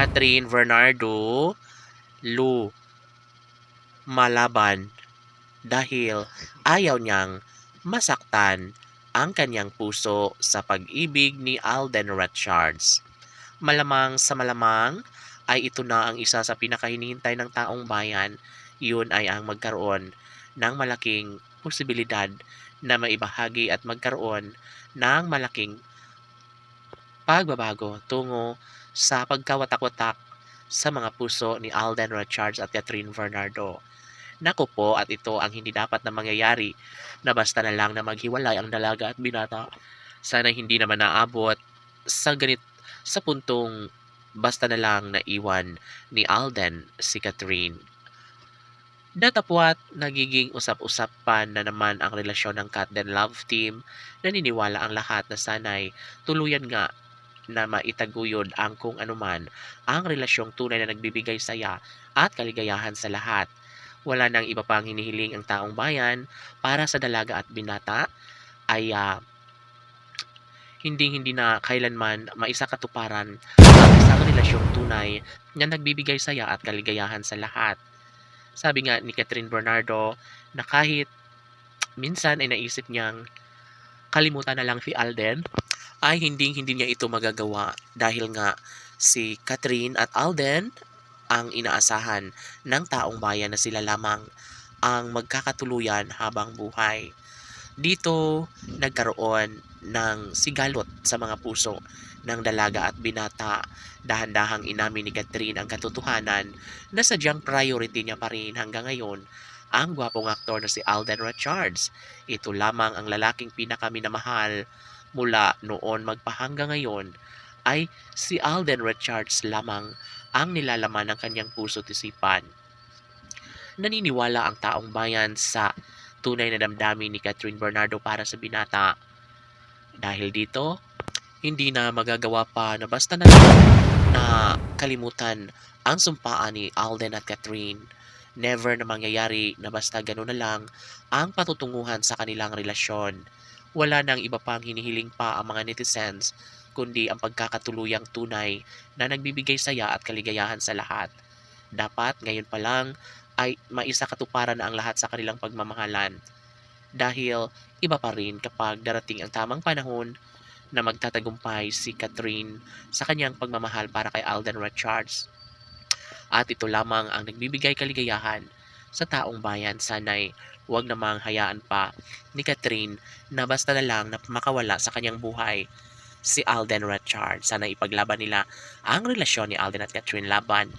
Catherine Bernardo lumalaban dahil ayaw niyang masaktan ang kanyang puso sa pag-ibig ni Alden Richards. Malamang sa malamang ay ito na ang isa sa pinakahinihintay ng taong bayan. Yun ay ang magkaroon ng malaking posibilidad na maibahagi at magkaroon ng malaking pagbabago tungo sa pagkawatak-watak sa mga puso ni Alden Richards at Catherine Bernardo. Naku po, at ito ang hindi dapat na mangyayari, na basta na lang na maghiwalay ang dalaga at binata. Sana hindi naman naabot sa puntong basta na lang naiwan ni Alden si Catherine. Datapwat, nagiging usap-usapan na naman ang relasyon ng Cat Den Love Team. Naniniwala ang lahat na sana'y tuluyan nga na maitaguyod ang kung anuman ang relasyong tunay na nagbibigay saya at kaligayahan sa lahat. Wala nang iba pang hinihiling ang taong bayan para sa dalaga at binata ay hindi na kailanman maisakatuparan ang isang relasyong tunay na nagbibigay saya at kaligayahan sa lahat. Sabi nga ni Catherine Bernardo na kahit minsan ay naisip niyang kalimutan na lang si Alden, ay hindi niya ito magagawa dahil nga si Catherine at Alden ang inaasahan ng taong bayan na sila lamang ang magkakatuluyan habang buhay. Dito nagkaroon ng sigalot sa mga puso ng dalaga at binata. Dahan-dahang inamin ni Catherine ang katotohanan na sadyang priority niya pa rin hanggang ngayon ang gwapong aktor na si Alden Richards. Ito lamang ang lalaking pinakaminamahal mula noon magpahanggang ngayon ay si Alden Richards lamang ang nilalaman ng kanyang puso't isipan. Naniniwala ang taong bayan sa tunay na damdamin ni Catherine Bernardo para sa binata. Dahil dito, hindi na magagawa pa na basta na lang na kalimutan ang sumpaan ni Alden at Catherine. Never na mangyayari na basta gano'n na lang ang patutunguhan sa kanilang relasyon. Wala nang iba pang hinihiling pa ang mga netizens kundi ang pagkakatuluyang tunay na nagbibigay saya at kaligayahan sa lahat. Dapat ngayon pa lang ay maisakatuparan na ang lahat sa kanilang pagmamahalan. Dahil iba pa rin kapag darating ang tamang panahon na magtatagumpay si Catherine sa kanyang pagmamahal para kay Alden Richards. At ito lamang ang nagbibigay kaligayahan sa taong bayan. Sana'y huwag namang hayaan pa ni Catherine na basta na lang na makawala sa kanyang buhay si Alden Richards. Sana ipaglaban nila ang relasyon ni Alden at Catherine laban